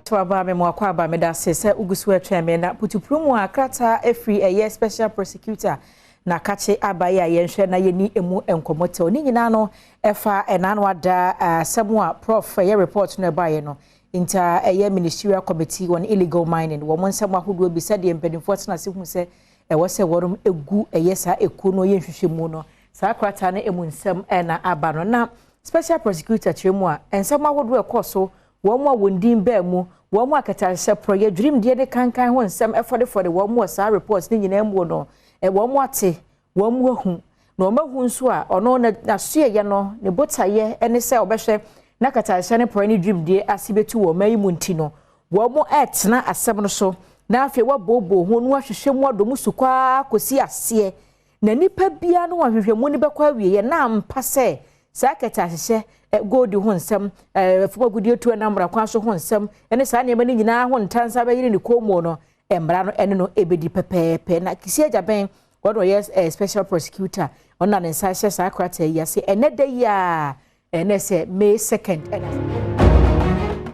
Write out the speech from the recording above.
Tawaba me mwakwa ba me da sese ugusu atwa me na putuprumu akrata efri eye special prosecutor na kache abaye a yenhwe na yeni emu enkomote oni nyina no efa enano ada semu a prof ye report no baye no inter eye ministerial committee on illegal mining wo mon semu ahodo bi sade empanimfo tena se hu se ewo se worum egu eye sa eku no yenhwehwemu no sa akrata na emu nsem na aba no na special prosecutor chemu a ensem ahodo ekoso wo mo wondin ba mu wo mo akatashe proye dream de kankan ho nsem efode wo mo sa reports ni nyina mu no wo mo ate wo mo hu no mahu nso a ono na soye ye no ne botaye ene se obehwe na akatashe ne proye ni dream de asibetu wo mayi mu nti no wo mo etna asem no so na afi wo bobo ho no ahwehwe mu adom sukwa kosi ase na nipa bia no ahwehwe mu ni bekwa wie ye na ampa se sa akatashe gold ho nsem fuba gudie tu na mra kwa so ho nsem ene sa ne mani nyina ho ntansa ba yiri ni komo no embra no ene no ebedi pepepe na Kasee ajaben godo yes special prosecutor ona ne sa hye sa akrata yi ase ene da ya ene se May 2nd ene